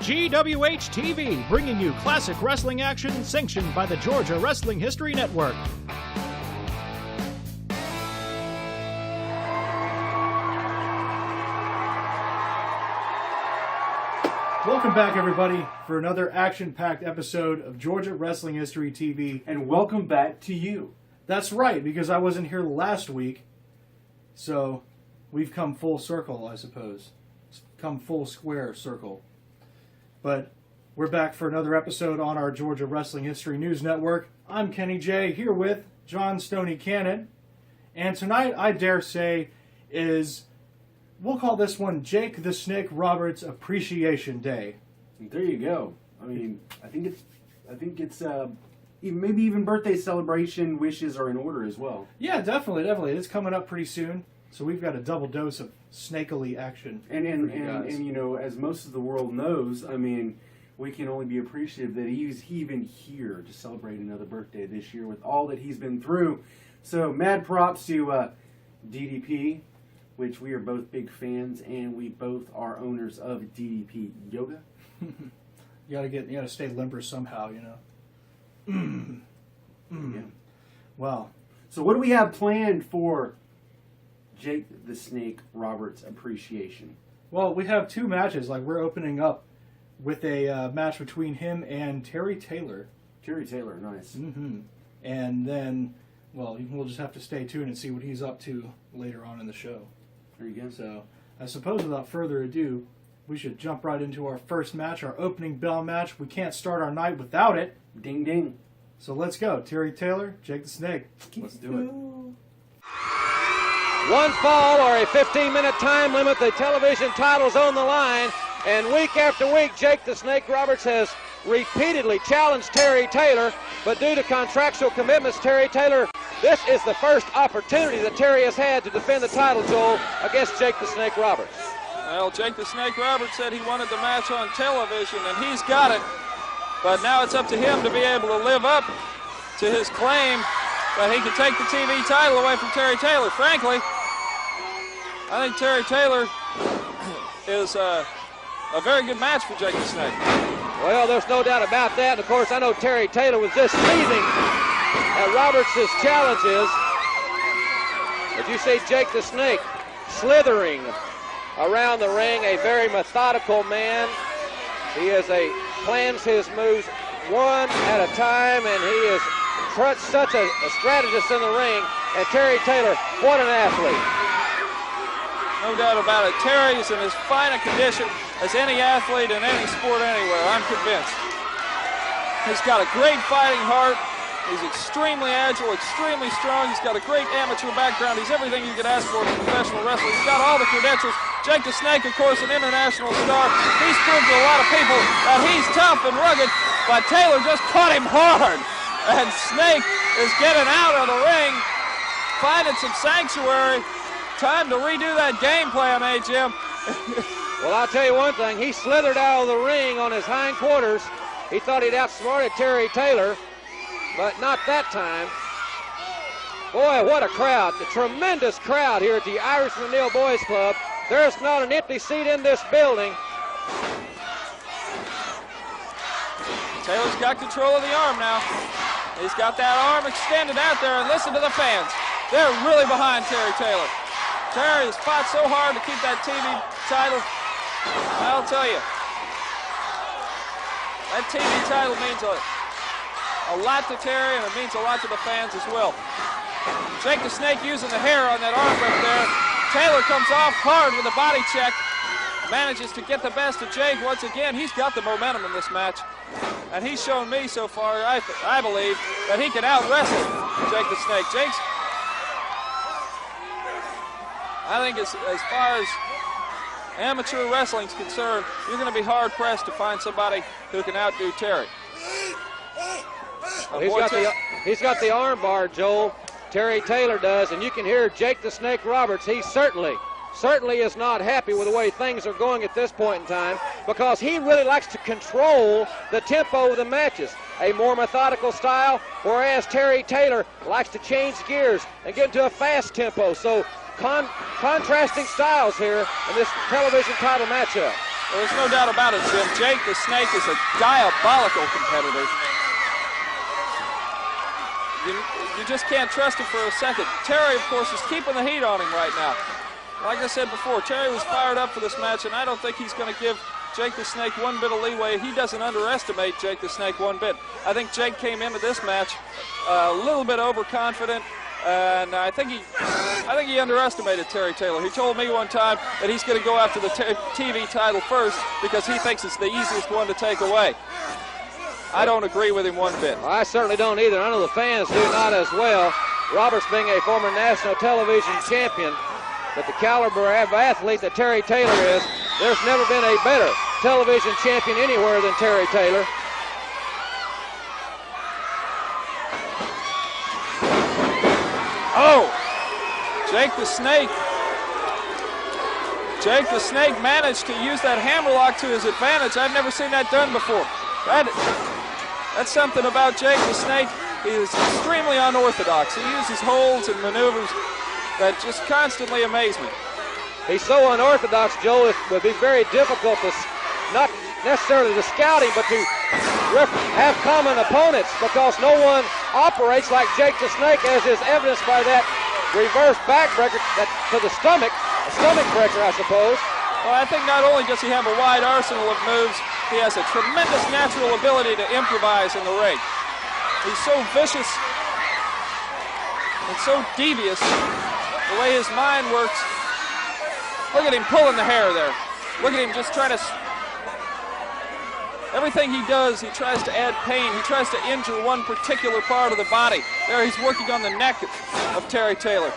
GWH TV, bringing you classic wrestling action sanctioned by the Georgia Wrestling History Network. Welcome back, everybody, for another action-packed episode of Georgia Wrestling History TV. And welcome back to you. That's right, because I wasn't here last week, so we've come full circle, I suppose. Come full square circle. But we're back for another episode on our Georgia Wrestling History News Network. I'm Kenny J, here with John Stoney Cannon. And tonight, I dare say, we'll call this one Jake the Snake Roberts Appreciation Day. There you go. I mean, I think it's maybe even birthday celebration wishes are in order as well. Yeah, definitely. It's coming up pretty soon. So we've got a double dose of snakily action. And you know, as most of the world knows, I mean, we can only be appreciative that he's even here to celebrate another birthday this year with all that he's been through. So mad props to DDP, which we are both big fans, and we both are owners of DDP Yoga. You gotta stay limber somehow, you know. Yeah. Wow. So what do we have planned for Jake the Snake Roberts Appreciation? Well, we have two matches. Like, we're opening up with a match between him and Terry Taylor. Terry Taylor, nice. Mm-hmm. And then, well, we'll just have to stay tuned and see what he's up to later on in the show. There you go. So, I suppose without further ado, we should jump right into our first match, our opening bell match. We can't start our night without it. Ding, ding. So let's go. Terry Taylor, Jake the Snake. Let's do it. One fall or a 15-minute time limit. The television title's on the line. And week after week, Jake the Snake Roberts has repeatedly challenged Terry Taylor. But due to contractual commitments, Terry Taylor, this is the first opportunity that Terry has had to defend the title, Joel, against Jake the Snake Roberts. Well, Jake the Snake Roberts said he wanted the match on television, and he's got it. But now it's up to him to be able to live up to his claim that he can take the TV title away from Terry Taylor. Frankly, I think Terry Taylor is a very good match for Jake the Snake. Well, there's no doubt about that. And of course, I know Terry Taylor was just seething at Roberts' challenges. But you see Jake the Snake slithering around the ring, a very methodical man. He plans his moves one at a time, and he is such a strategist in the ring. And Terry Taylor, what an athlete. No doubt about it. Terry is in as fine a condition as any athlete in any sport anywhere, I'm convinced. He's got a great fighting heart. He's extremely agile, extremely strong. He's got a great amateur background. He's everything you could ask for in professional wrestling. He's got all the credentials. Jake the Snake, of course, an international star. He's proved to a lot of people that he's tough and rugged, but Taylor just caught him hard. And Snake is getting out of the ring, finding some sanctuary. Time to redo that game plan, Jim? Well, I'll tell you one thing. He slithered out of the ring on his hindquarters. He thought he'd outsmarted Terry Taylor, but not that time. Boy, what a crowd. A tremendous crowd here at the Irishman Neal Boys Club. There's not an empty seat in this building. Taylor's got control of the arm now. He's got that arm extended out there, and listen to the fans. They're really behind Terry Taylor. Terry has fought so hard to keep that TV title. I'll tell you, that TV title means a lot to Terry, and it means a lot to the fans as well. Jake the Snake using the hair on that arm whip there. Taylor comes off hard with a body check. Manages to get the best of Jake once again. He's got the momentum in this match. And he's shown me so far, I believe, that he can out-wrestle Jake the Snake. I think as far as amateur wrestling's concerned, you're going to be hard-pressed to find somebody who can outdo Terry. Well, he's got the arm bar, Joel. Terry Taylor does, and you can hear Jake the Snake Roberts. He certainly is not happy with the way things are going at this point in time, because he really likes to control the tempo of the matches, a more methodical style, whereas Terry Taylor likes to change gears and get into a fast tempo. So contrasting styles here in this television title matchup. There's no doubt about it, Jim. Jake the Snake is a diabolical competitor. You just can't trust him for a second. Terry, of course, is keeping the heat on him right now. Like I said before, Terry was fired up for this match, and I don't think he's going to give Jake the Snake one bit of leeway. He doesn't underestimate Jake the Snake one bit. I think Jake came into this match a little bit overconfident, and I think he underestimated Terry Taylor. He told me one time that he's going to go after the TV title first because he thinks it's the easiest one to take away. I don't agree with him one bit. Well, I certainly don't either. I know the fans do not as well. Roberts being a former national television champion, but the caliber of athlete that Terry Taylor is, there's never been a better television champion anywhere than Terry Taylor. Oh, Jake the Snake. Jake the Snake managed to use that hammerlock to his advantage. I've never seen that done before. That's something about Jake the Snake. He is extremely unorthodox. He uses holds and maneuvers that just constantly amaze me. He's so unorthodox, Joe, it would be very difficult to, not necessarily the scouting, but to have common opponents because no one operates like Jake the Snake, as is evidenced by that reverse backbreaker to the stomach, a stomach breaker, I suppose. Well, I think not only does he have a wide arsenal of moves, he has a tremendous natural ability to improvise in the ring. He's so vicious and so devious, the way his mind works. Look at him pulling the hair there. Look at him just trying to... Everything he does, he tries to add pain. He tries to injure one particular part of the body. There, he's working on the neck of Terry Taylor.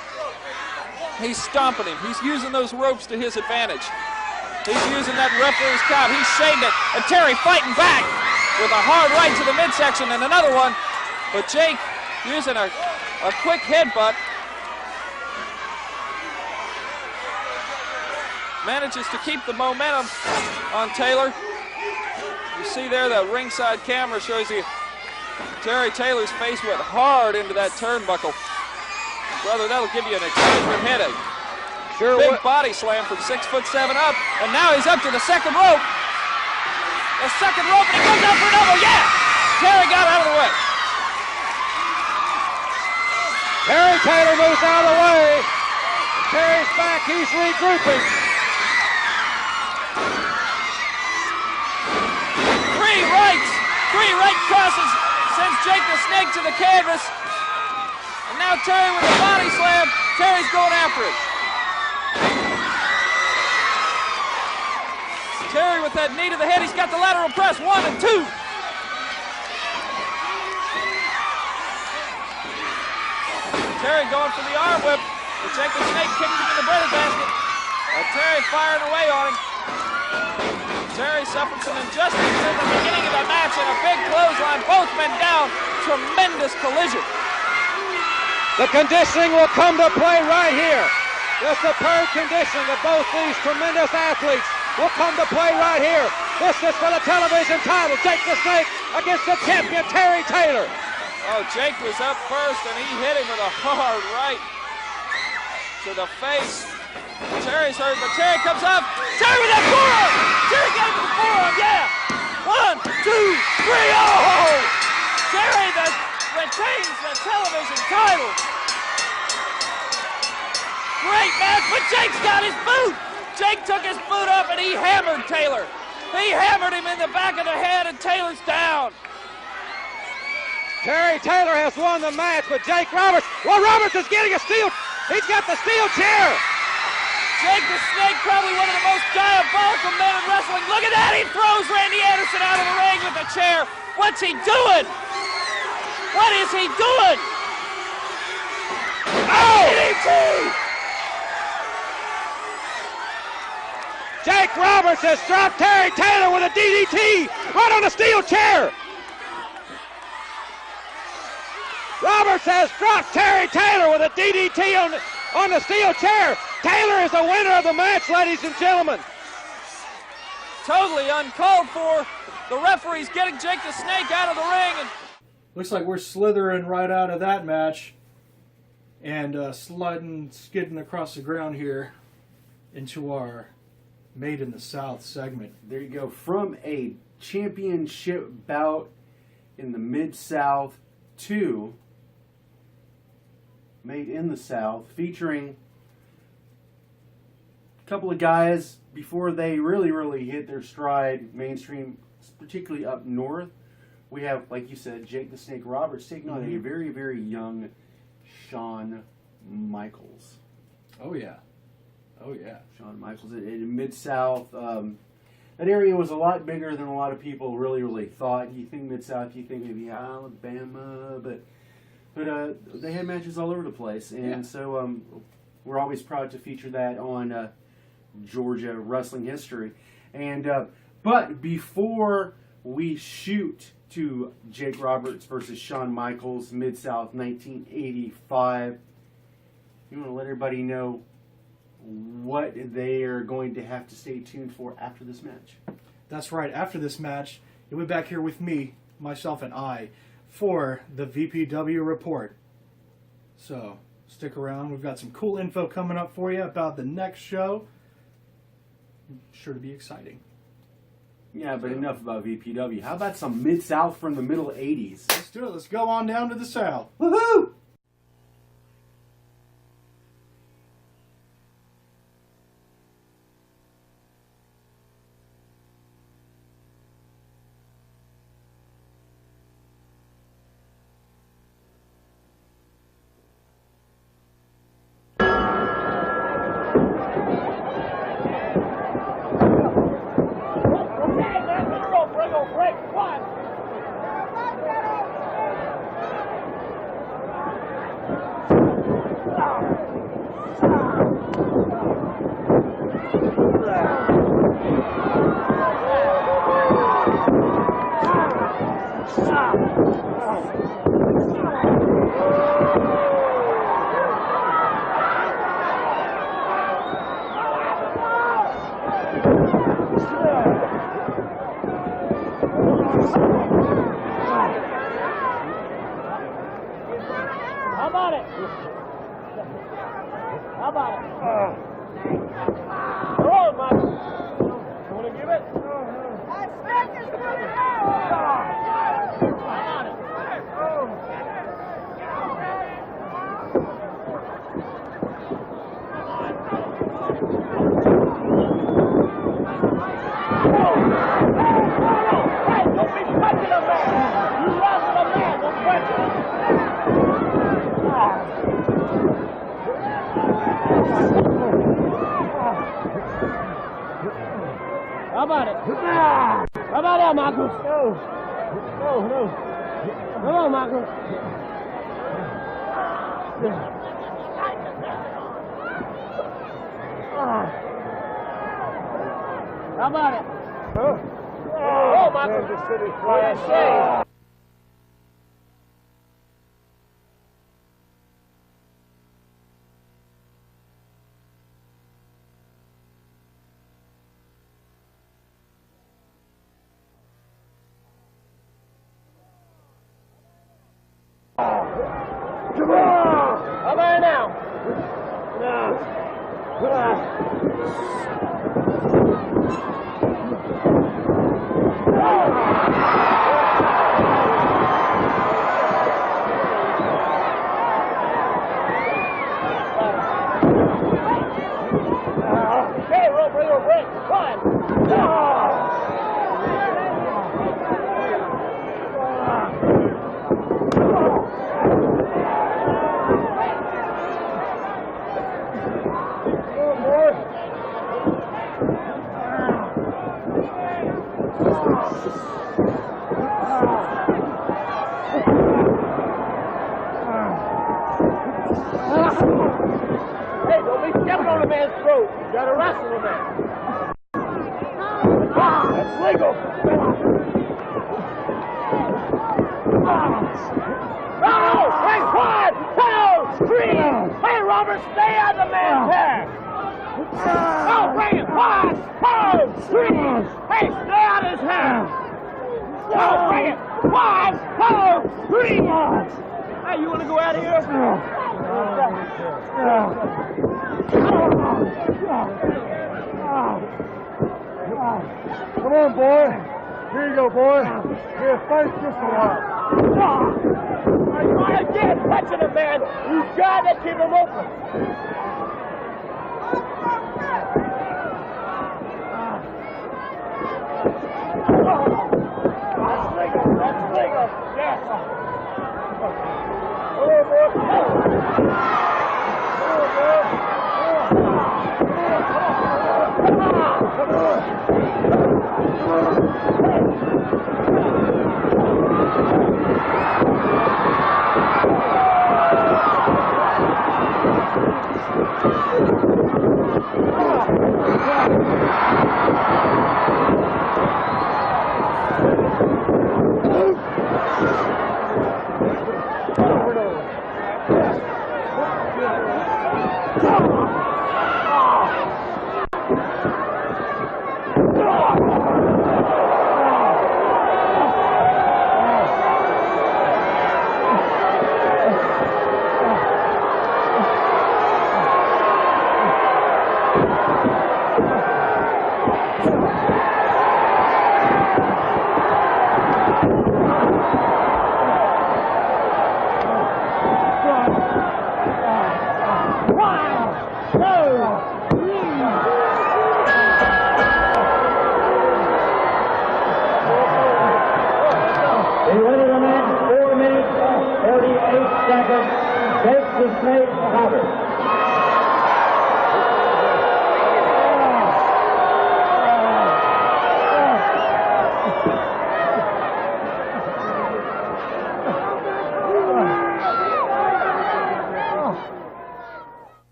He's stomping him. He's using those ropes to his advantage. He's using that referee's count. He's shaved it. And Terry fighting back with a hard right to the midsection and another one. But Jake using a quick headbutt. Manages to keep the momentum on Taylor. You see there, the ringside camera shows you Terry Taylor's face went hard into that turnbuckle. Brother, that'll give you an excitement headache. Sure. Big body slam from 6'7" up, and now he's up to the second rope. The second rope, and he goes out for another. Yeah! Terry got out of the way. Terry Taylor moves out of the way. Terry's back. He's regrouping. Three right crosses sends Jake the Snake to the canvas. And now Terry with a body slam. Terry's going after it. Terry with that knee to the head. He's got the lateral press. 1 and 2. Terry going for the arm whip. But Jake the Snake kicks him in the breaded basket. And Terry firing away on him. Terry suffered some injustice in the beginning of the match and a big clothesline. Both men down. Tremendous collision. The conditioning will come to play right here. The superb conditioning of both these tremendous athletes will come to play right here. This is for the television title. Jake the Snake against the champion Terry Taylor. Oh, Jake was up first and he hit him with a hard right to the face. Terry's hurt, but Terry comes up. Terry with that forearm! Terry got him with the forearm, yeah! 1, 2, 3, oh! Terry that retains the television title. Great match, but Jake's got his boot! Jake took his boot up and he hammered Taylor. He hammered him in the back of the head and Taylor's down. Terry Taylor has won the match, but Jake Roberts, well, Roberts is getting a steel, he's got the steel chair. Jake the Snake, probably one of the most diabolical men in wrestling. Look at that, he throws Randy Anderson out of the ring with the chair. What's he doing? What is he doing? Oh! DDT! Jake Roberts has dropped Terry Taylor with a DDT right on the steel chair. Roberts has dropped Terry Taylor with a DDT on the steel chair. Taylor is the winner of the match, ladies and gentlemen. Totally uncalled for. The referee's getting Jake the Snake out of the ring. And Looks like we're slithering right out of that match and skidding across the ground here into our Made in the South segment. There you go. From a championship bout in the Mid-South to Made in the South, featuring a couple of guys before they really hit their stride mainstream, particularly up north. We have, like you said, Jake the Snake Roberts taking on a very young Shawn Michaels. Oh, yeah. Oh, yeah. Shawn Michaels in Mid-South. That area was a lot bigger than a lot of people really thought. You think Mid-South, you think maybe Alabama, but they had matches all over the place. And so we're always proud to feature that on Georgia Wrestling History. And but before we shoot to Jake Roberts versus Shawn Michaels, Mid-South 1985, you want to let everybody know what they are going to have to stay tuned for after this match. That's right. After this match, you'll be back here with me, myself, and I for the VPW report. So stick around. We've got some cool info coming up for you about the next show. Sure to be exciting. Yeah, but enough about VPW. How about some Mid-South from the middle 80s? Let's do it. Let's go on down to the South. Woohoo! How about it? How about it? Come on, Mike. You want to give it? Hey, don't be touching a man. You lost a man. Don't touch him. How about it? How about that, Marcus? No. Come on, Marcus. How about it? Oh, Marcus. Kansas City Flair. Come on! How about it now? Okay, we'll bring her a break. One. Hey, don't be stepping on a man's throat. You gotta wrestle a man. That's legal. Oh, hey, 1, 2, 3. Hey, Robert, stay on the man's head. Oh, bring it. 1, 2, 3. Hey, stay on his head. Oh, bring it. 1, 2, 3. Hey, you want to go out of here? Come on, boy. Here you go, boy. Here, fight just a while. Try again, touching him, man. You gotta keep him open. That's legal. Yes. Come on, boy. Come on.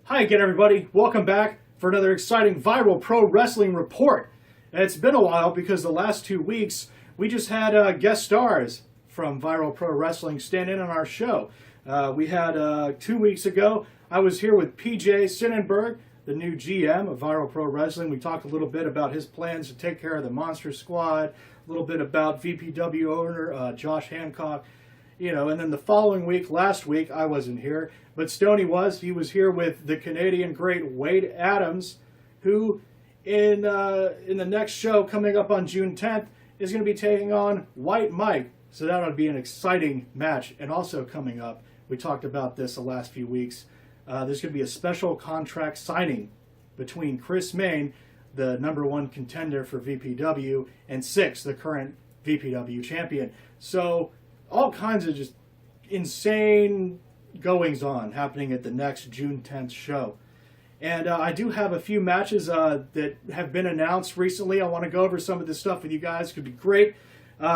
Hi again, everybody. Welcome back for another exciting Viral Pro Wrestling report. It's been a while because the last 2 weeks we just had guest stars from Viral Pro Wrestling stand in on our show. We had 2 weeks ago, I was here with PJ Sinnenberg, the new GM of Viral Pro Wrestling. We talked a little bit about his plans to take care of the Monster Squad, a little bit about VPW owner Josh Hancock. You know, and then the following week, last week, I wasn't here, but Stoney was. He was here with the Canadian great Wade Adams, who in the next show coming up on June 10th is going to be taking on White Mike. So that would be an exciting match. And also coming up, we talked about this the last few weeks, there's going to be a special contract signing between Chris Main, the #1 contender for VPW, and Six, the current VPW champion. So all kinds of just insane goings on happening at the next June 10th show. And I do have a few matches that have been announced recently. I want to go over some of this stuff with you guys. Could be great.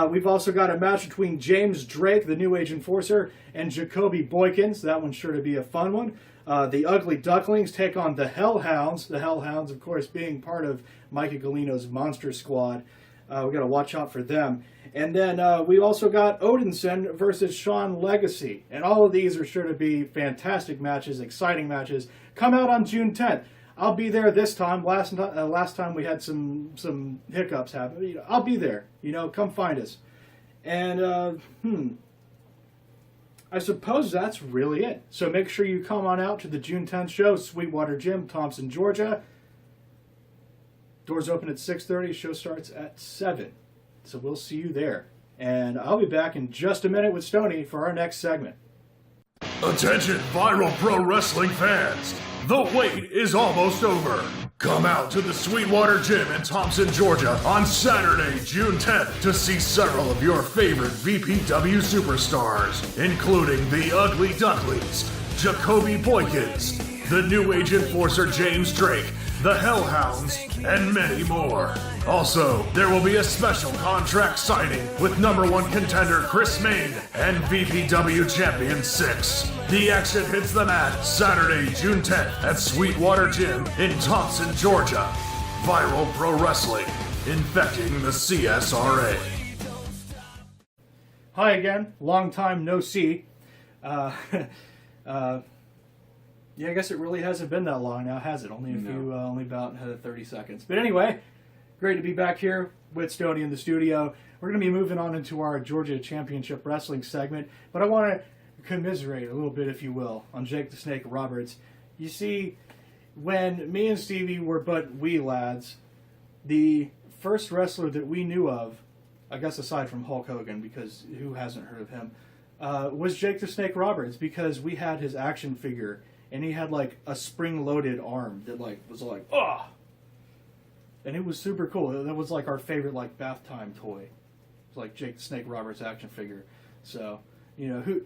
We've also got a match between James Drake, the New Age Enforcer, and Jacoby Boykins. That one's sure to be a fun one. The Ugly Ducklings take on the Hellhounds. The Hellhounds, of course, being part of Mikey Galino's Monster Squad. We've got to watch out for them. And then we also got Odinson versus Shawn Legacy. And all of these are sure to be fantastic matches, exciting matches. Come out on June 10th. I'll be there this time. Last time we had some hiccups happen. You know, I'll be there. You know, come find us. And, I suppose that's really it. So make sure you come on out to the June 10th show, Sweetwater Gym, Thompson, Georgia. Doors open at 6:30. Show starts at 7. So we'll see you there. And I'll be back in just a minute with Stoney for our next segment. Attention, Viral Pro Wrestling fans. The wait is almost over. Come out to the Sweetwater Gym in Thompson, Georgia on Saturday, June 10th to see several of your favorite VPW superstars, including the Ugly Ducklings, Jacoby Boykins, the New Age Enforcer James Drake, the Hellhounds, and many more. Also, there will be a special contract signing with #1 contender Chris Main and VPW champion Six. The action hits the mat Saturday, June 10th at Sweetwater Gym in Thompson, Georgia. Viral Pro Wrestling, infecting the CSRA. Hi again, long time no see. Yeah, I guess it really hasn't been that long now, has it? Only only about 30 seconds. But anyway, great to be back here with Stoney in the studio. We're going to be moving on into our Georgia Championship Wrestling segment, but I want to commiserate a little bit, if you will, on Jake the Snake Roberts. You see, when me and Stevie were but wee lads, the first wrestler that we knew of, I guess aside from Hulk Hogan, because who hasn't heard of him, was Jake the Snake Roberts, because we had his action figure, and he had like a spring-loaded arm that like was like, ugh! And it was super cool. That was like our favorite like bath time toy. It was like Jake the Snake Roberts action figure. So, who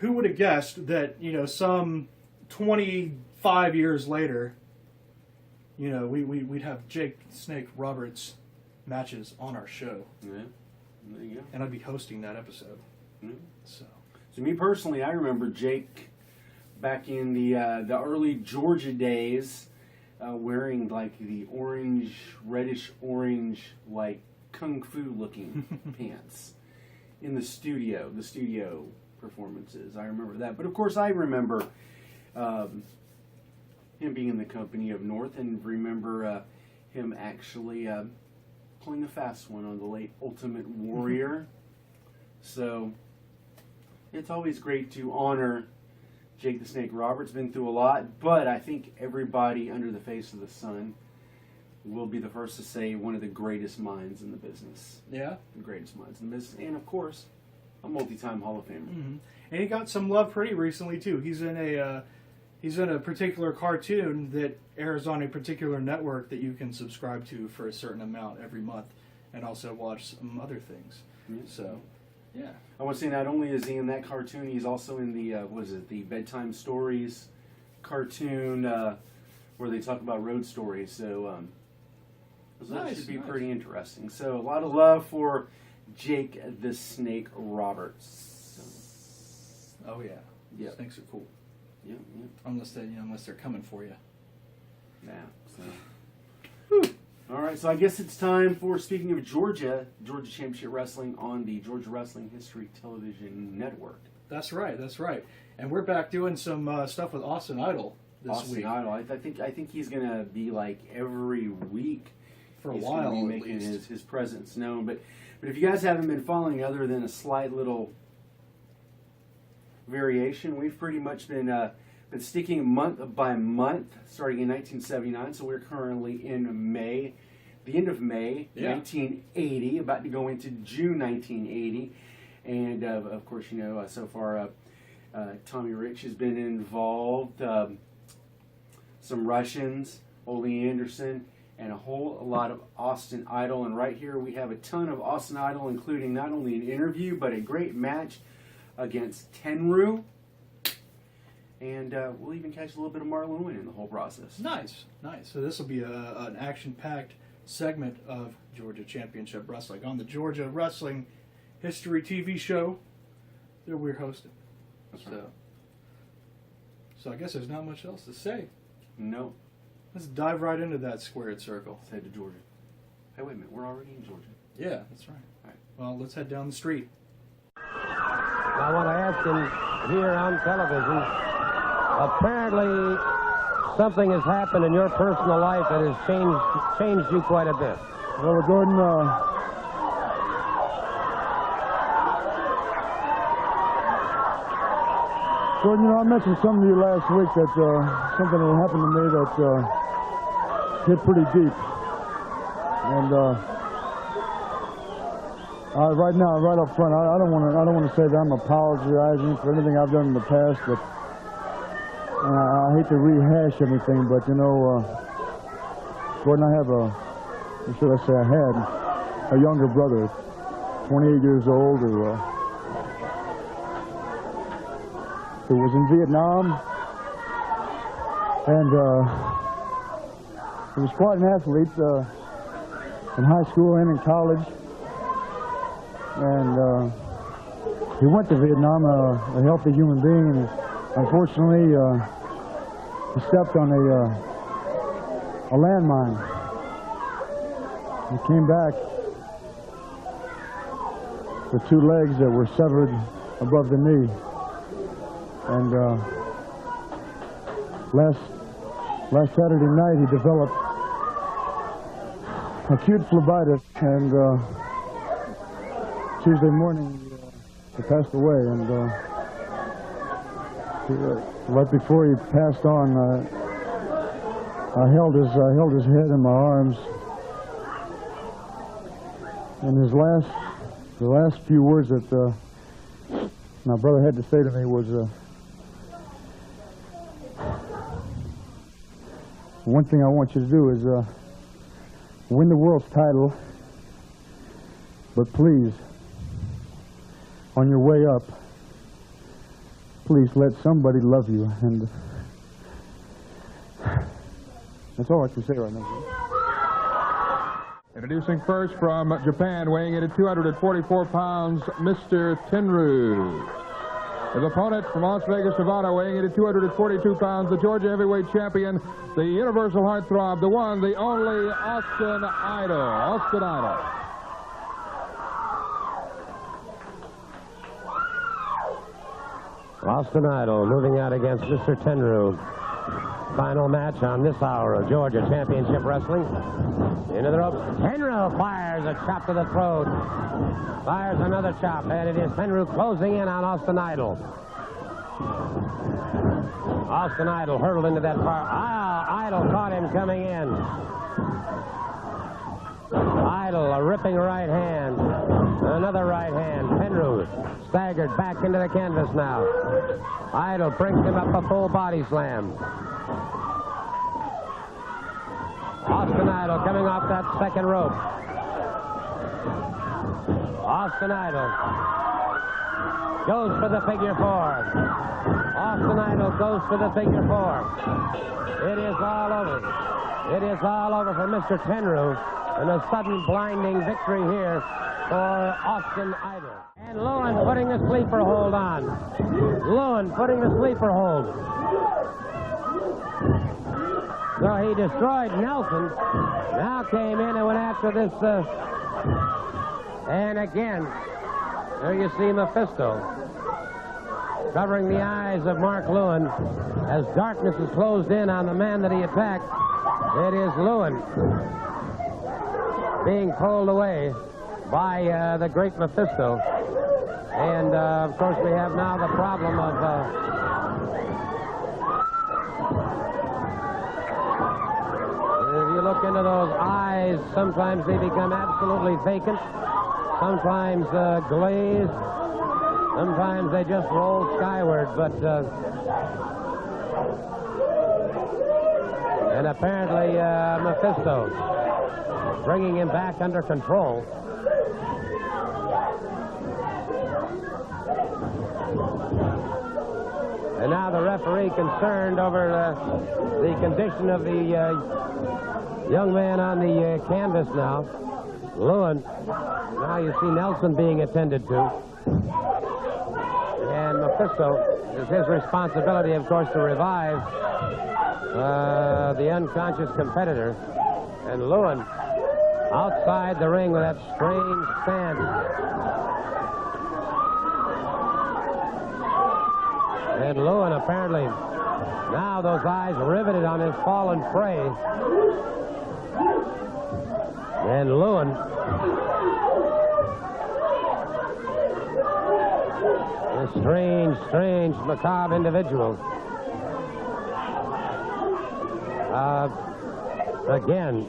would have guessed that, some 25 years later, we'd have Jake the Snake Roberts matches on our show. Yeah, there you go. And I'd be hosting that episode. Mm-hmm. So me personally, I remember Jake back in the early Georgia days, wearing like the reddish orange, like kung fu looking pants in the studio performances. I remember that. But of course, I remember him being in the company of North, and remember him actually pulling a fast one on the late Ultimate Warrior. So it's always great to honor Jake the Snake Roberts. Been through a lot, but I think everybody under the face of the sun will be the first to say one of the greatest minds in the business. yeah. The greatest minds in the business, and of course, a multi-time Hall of Famer. Mm-hmm. And he got some love pretty recently too. He's in a particular cartoon that airs on a particular network that you can subscribe to for a certain amount every month, and also watch some other things. Yeah. So, yeah. I want to say not only is he in that cartoon, he's also in the the Bedtime Stories cartoon where they talk about road stories. So that should be pretty interesting. So a lot of love for Jake the Snake Roberts. Oh yeah. Yeah. Snakes are cool. Yeah, yeah. Unless they're coming for you. Yeah. So. Whew. All right, so I guess it's time for, speaking of Georgia Championship Wrestling on the Georgia Wrestling History Television Network. That's right. And we're back doing some stuff with Austin Idol this week. Austin Idol. I think he's gonna be like every week For a he's while, gonna be at making least. his presence known. But if you guys haven't been following, other than a slight little variation, we've pretty much been sticking month by month, starting in 1979. So we're currently in May, the end of May, 1980, about to go into June 1980. And of course, so far Tommy Rich has been involved, some Russians, Ole Anderson, and a whole lot of Austin Idol. And right here we have a ton of Austin Idol, including not only an interview, but a great match against Tenru. And we'll even catch a little bit of Marlon Wynn in the whole process. Nice. So this will be an action-packed segment of Georgia Championship Wrestling on the Georgia Wrestling History TV show that we're hosting. That's right. So I guess there's not much else to say. No. Let's dive right into that squared circle. Let's head to Georgia. Hey, wait a minute. We're already in Georgia. Yeah, that's right. All right. Well, let's head down the street. I want to ask him here on television, apparently something has happened in your personal life that has changed you quite a bit. Well, Gordon, I mentioned something to you last week that something that happened to me that hit pretty deep. And right now, right up front, I don't want to say that I'm apologizing for anything I've done in the past, but I hate to rehash anything. But Gordon, I had a younger brother, 28 years old, who was in Vietnam, and he was quite an athlete in high school and in college. And he went to Vietnam a healthy human being, and unfortunately he stepped on a landmine. He came back with two legs that were severed above the knee. And last Saturday night he developed acute phlebitis, and Tuesday morning he passed away. And right before he passed on, I held his head in my arms, and the last few words that my brother had to say to me was, one thing I want you to do is win the world's title, but please, on your way up, please let somebody love you. And that's all I can say right now. Introducing first from Japan, weighing in at 244 pounds, Mr. Tenru. His opponent from Las Vegas, Nevada, weighing in at 242 pounds, the Georgia heavyweight champion, the universal heartthrob, the one, the only Austin Idol. Austin Idol. Austin Idol moving out against Mr. Tenru. Final match on this hour of Georgia Championship Wrestling. Into the ropes. Tenru fires a chop to the throat. Fires another chop, and it is Tenru closing in on Austin Idol. Austin Idol hurtled into that fire. Idol caught him coming in. Idol, a ripping right hand. Another right hand. Tenru staggered back into the canvas now. Idol brings him up a full body slam. Austin Idol coming off that second rope. Austin Idol goes for the figure four. Austin Idol goes for the figure four. It is all over. It is all over for Mr. Tenru. And a sudden blinding victory here for Austin Idol. And Lewin putting the sleeper hold on. Lewin putting the sleeper hold. So he destroyed Nelson. Now came in and went after this. And again, there you see Mephisto covering the eyes of Mark Lewin as darkness is closed in on the man that he attacked. It is Lewin being pulled away by the great Mephisto. And, of course, we have now the problem of... if you look into those eyes, sometimes they become absolutely vacant. Sometimes glazed. Sometimes they just roll skyward. But... and apparently Mephisto bringing him back under control. And now the referee concerned over the condition of the young man on the canvas now. Lewin. Now you see Nelson being attended to. And Mephisto, it's his responsibility, of course, to revive the unconscious competitor. And Lewin outside the ring with that strange stance. And Lewin apparently, now those eyes riveted on his fallen prey. And Lewin, a strange, macabre individual. Again,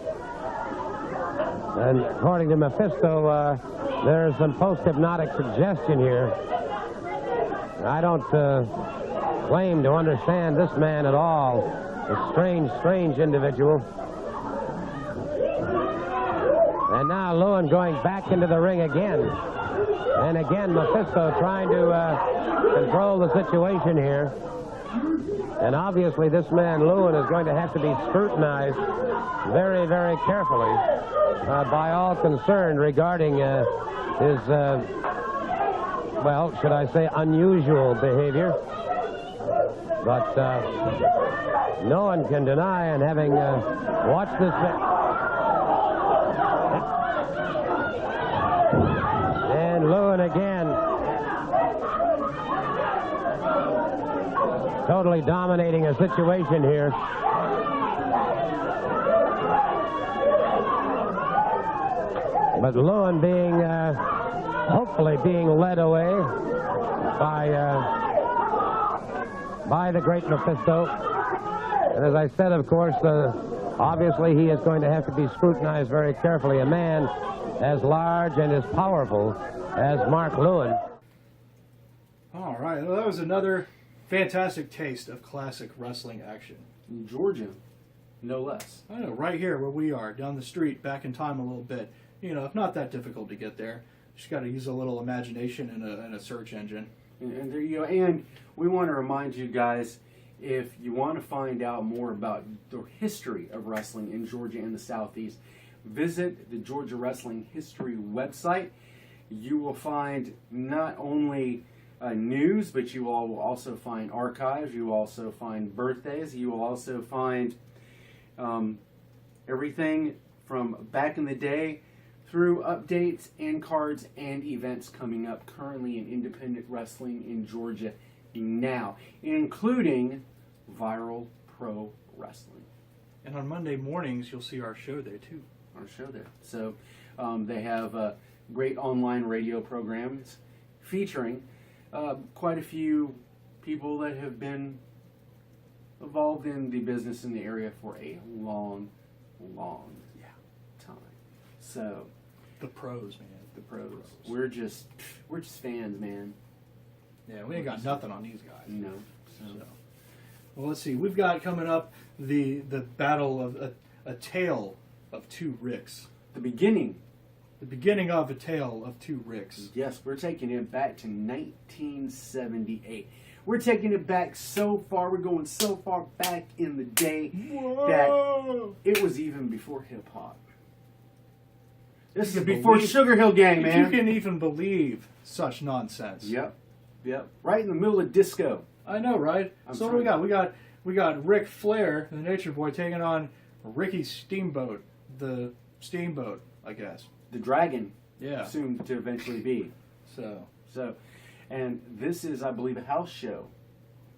and according to Mephisto, there's some post-hypnotic suggestion here. I don't claim to understand this man at all. A strange individual. And now Lewin going back into the ring again. And again, Mephisto trying to control the situation here. And obviously this man, Lewin, is going to have to be scrutinized very, very carefully by all concerned regarding his, well, should I say, unusual behavior. But no one can deny, and having watched this... And Lewin again. Totally dominating a situation here. But Lewin being, hopefully being led away by the great Mephisto. And as I said, of course, obviously he is going to have to be scrutinized very carefully. A man as large and as powerful as Mark Lewin. All right, well, that was another fantastic taste of classic wrestling action. In Georgia, no less. I know, right here where we are, down the street, back in time a little bit. You know, it's not that difficult to get there. Just got to use a little imagination and a search engine. And there you go. And we want to remind you guys, if you want to find out more about the history of wrestling in Georgia and the Southeast, visit the Georgia Wrestling History website. You will find not only news, but you will also find archives. You will also find birthdays. You will also find everything from back in the day through updates and cards and events coming up currently in independent wrestling in Georgia now, including Viral Pro Wrestling. And on Monday mornings, you'll see our show there, too. Our show there. So they have great online radio programs featuring quite a few people that have been involved in the business in the area for a long time. So the pros, man. The pros. We're just fans, man. Yeah, we ain't got nothing on these guys. No. So. Well, let's see. We've got coming up the battle of a tale of two Ricks. The beginning of a tale of two Ricks. Yes, we're taking it back to 1978. We're taking it back so far. We're going so far back in the day that it was even before hip hop. This is before Sugar Hill Gang, man. You can even believe such nonsense. Yep. Right in the middle of disco. I know, right? So what do we got? We got Ric Flair, the Nature Boy, taking on Ricky Steamboat, the Steamboat, I guess. The Dragon. Yeah. Soon to eventually be. So, and this is, I believe, a house show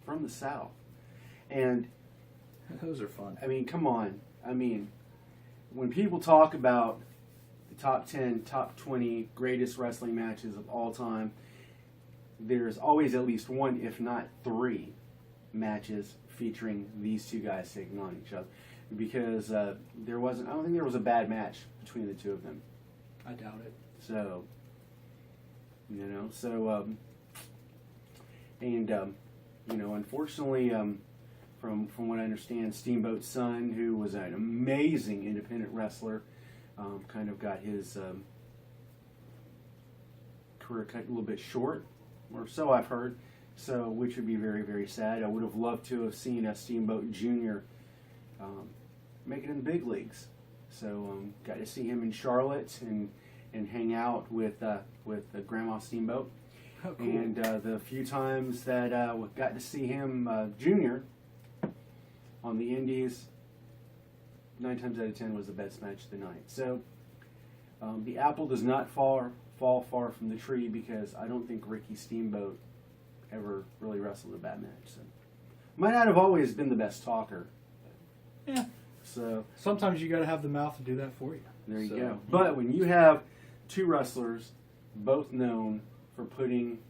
from the South. And those are fun. I mean, come on. I mean, when people talk about the top 10, top 20 greatest wrestling matches of all time, there's always at least one, if not three, matches featuring these two guys taking on each other. Because I don't think there was a bad match between the two of them. I doubt it. So, unfortunately, from what I understand, Steamboat's son, who was an amazing independent wrestler, kind of got his career cut a little bit short, or so I've heard. So, which would be very, very sad. I would have loved to have seen a Steamboat Jr. Make it in the big leagues. So, got to see him in Charlotte and hang out with Grandma Steamboat. Oh, cool. And the few times that we got to see him Junior on the Indies, 9 times out of 10 was the best match of the night. So, the apple does not fall far from the tree, because I don't think Ricky Steamboat ever really wrestled a bad match. So, might not have always been the best talker. Yeah. So sometimes you got to have the mouth to do that for you. There you go. But when you have two wrestlers, both known for putting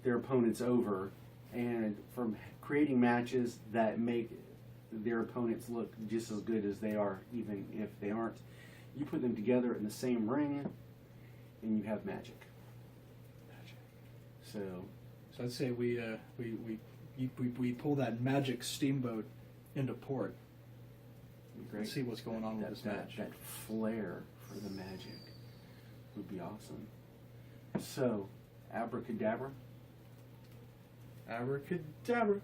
their opponents over and for creating matches that make their opponents look just as good as they are, even if they aren't, you put them together in the same ring, and you have magic. So I'd say we pull that magic Steamboat into port. Great. See what's going on with this match. That flair for the magic would be awesome. So, abracadabra. Abracadabra.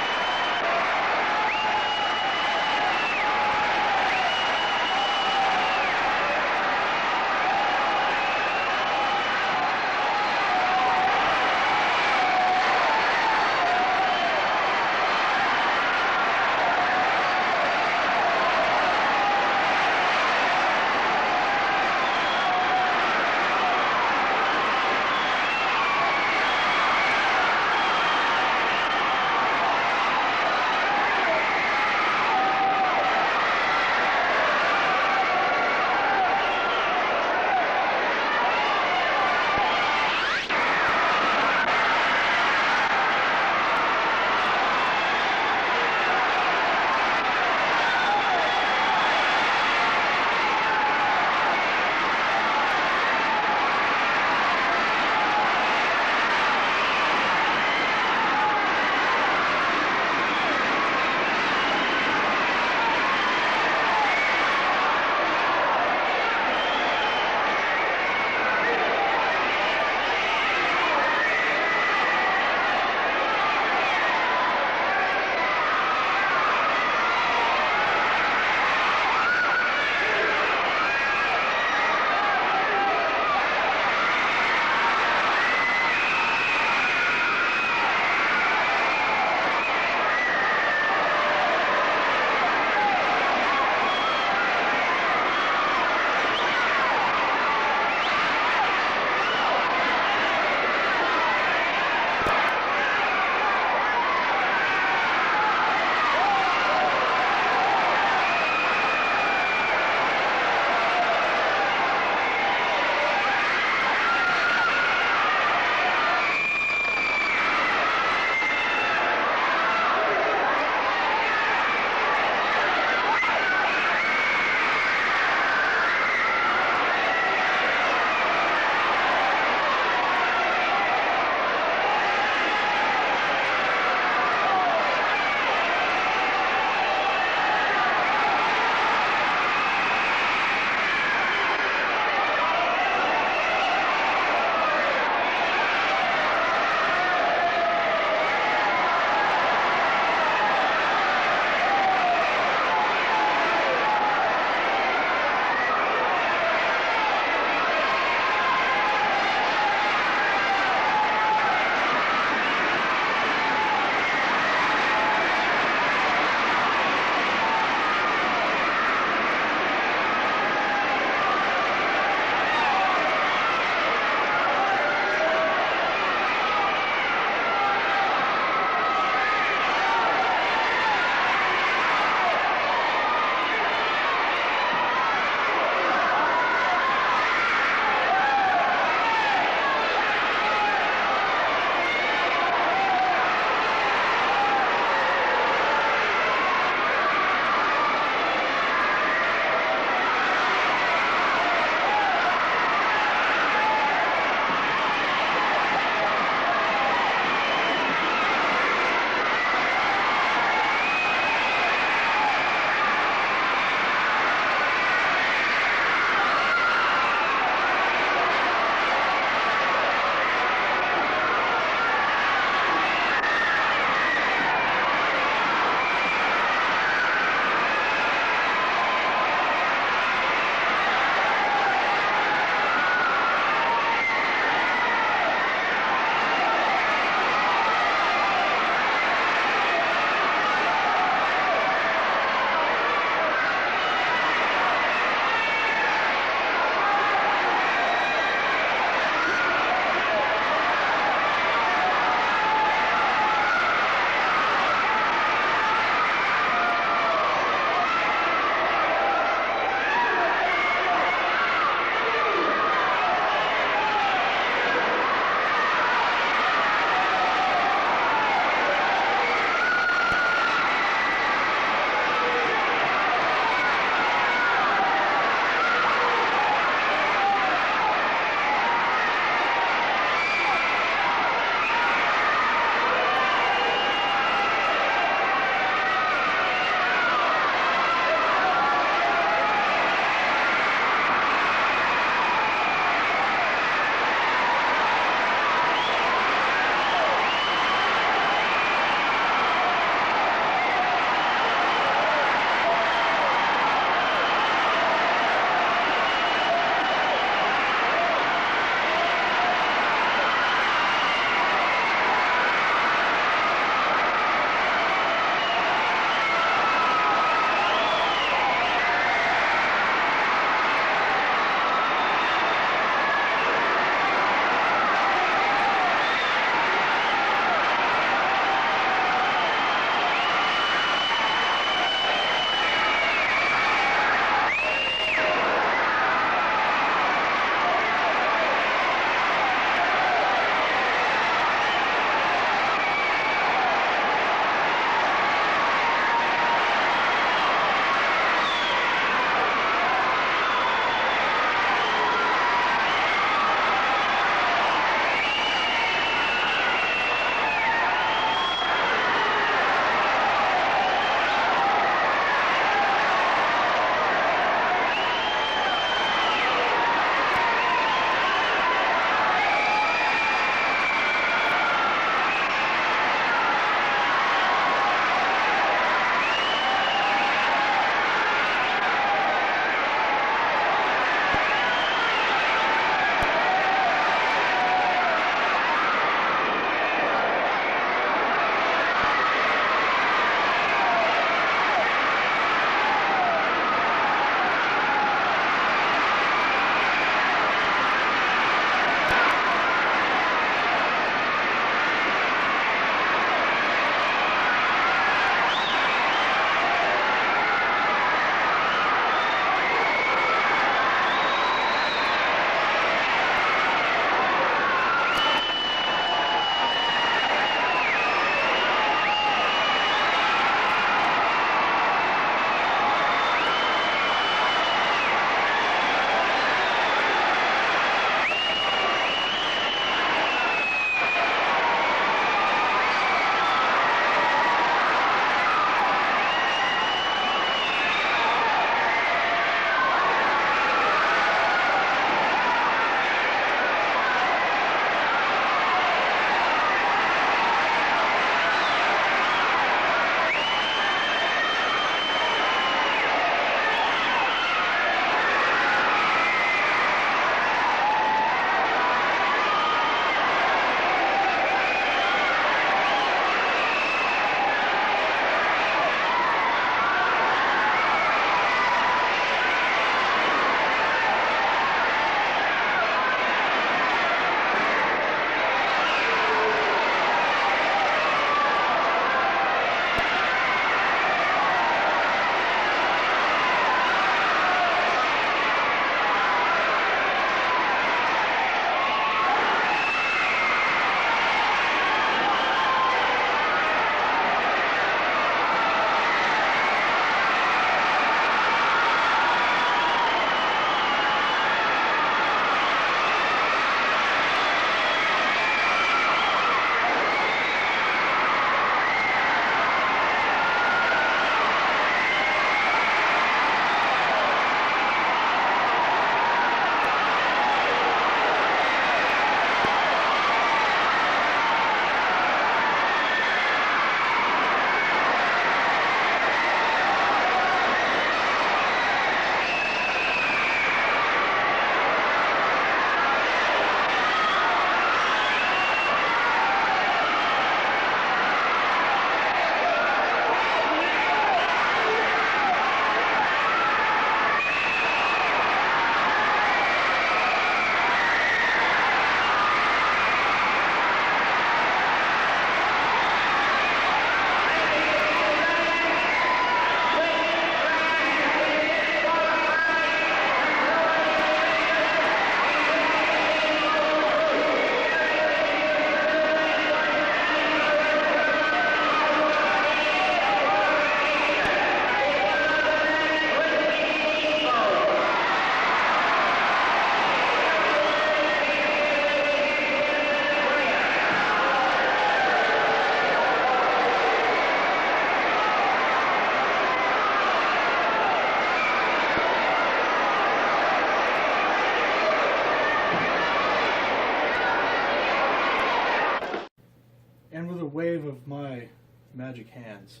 with my magic hands,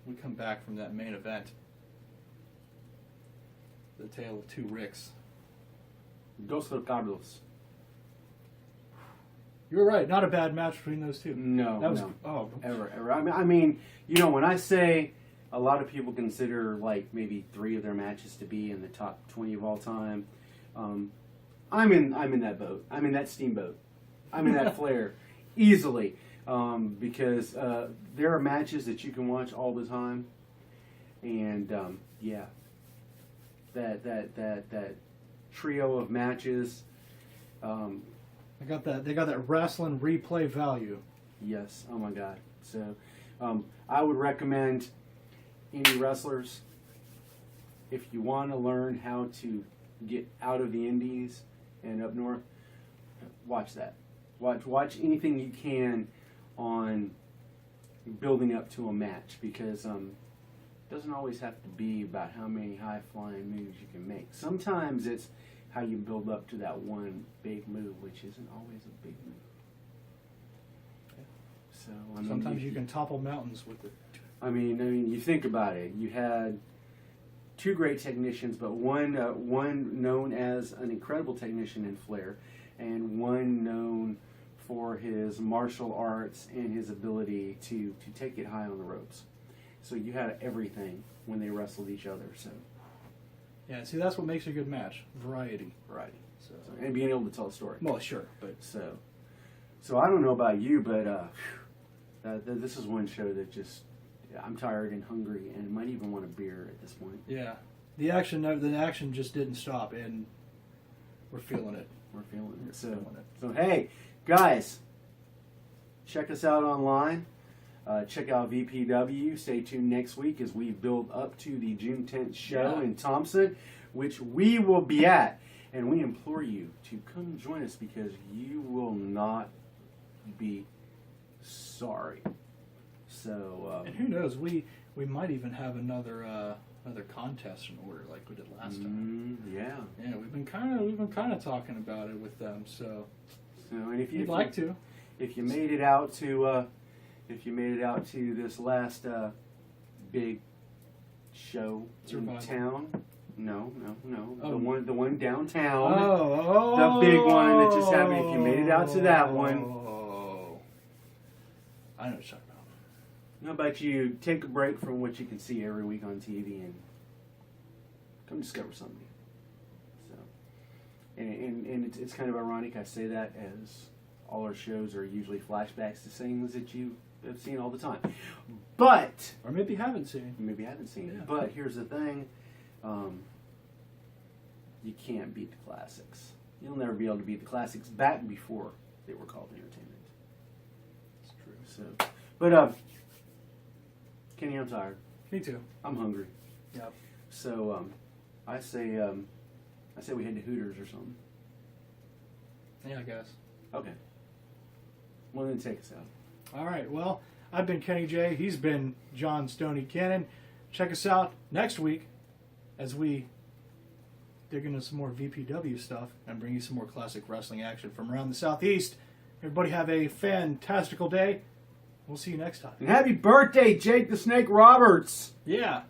we come back from that main event. The tale of two Ricks. Dos Carlos. You were right. Not a bad match between those two. No, that was no. oh Ever. I mean, you know, when I say a lot of people consider like maybe 3 of their matches to be in the top 20 of all time, I'm in that boat. I'm in that Steamboat. I'm in that Flair easily because there are matches that you can watch all the time, and yeah, that trio of matches. They got that wrestling replay value. Yes. Oh my God. So, I would recommend indie wrestlers, if you want to learn how to get out of the indies and up north, watch that. Watch anything you can on building up to a match, because it doesn't always have to be about how many high flying moves you can make. Sometimes it's how you build up to that one big move, which isn't always a big move. So I mean, Sometimes you can topple mountains with it. I mean, you think about it. You had 2 great technicians, but one known as an incredible technician in Flair, and one known for his martial arts and his ability to take it high on the ropes. So you had everything when they wrestled each other. So Yeah, see, that's what makes a good match. Variety. so and being able to tell a story. Well, sure, but So I don't know about you, but this is one show that just, I'm tired and hungry and might even want a beer at this point. yeah, the action just didn't stop, and we're feeling it. We're feeling it. Feeling it. So hey, guys, check us out online. Check out VPW. Stay tuned next week as we build up to the June 10th show in Thompson, which we will be at. And we implore you to come join us, because you will not be sorry. So And who knows, we might even have another contest in order like we did last time. Yeah. Yeah, we've been kind of talking about it with them. So and if you'd like to, if you made it out to this last big show Survival. in town, no, Oh. the one downtown, oh, the big one that just happened. If you made it out to that one, I know what you're talking about. how about you take a break from what you can see every week on TV and come discover something. So, and it's kind of ironic I say that, as all our shows are usually flashbacks to things that you have seen all the time. But Or maybe haven't seen. maybe I haven't seen Yeah. it. But here's the thing. You can't beat the classics. You'll never be able to beat the classics back before they were called entertainment. It's true. So, but Kenny, I'm tired. Me too. I'm hungry. Yep. So I say we head to Hooters or something. Yeah, I guess. Okay. Well, then take us out. All right. Well, I've been Kenny J. He's been John Stoney Cannon. Check us out next week as we dig into some more VPW stuff and bring you some more classic wrestling action from around the Southeast. Everybody have a fantastical day. We'll see you next time. And happy birthday, Jake the Snake Roberts! Yeah.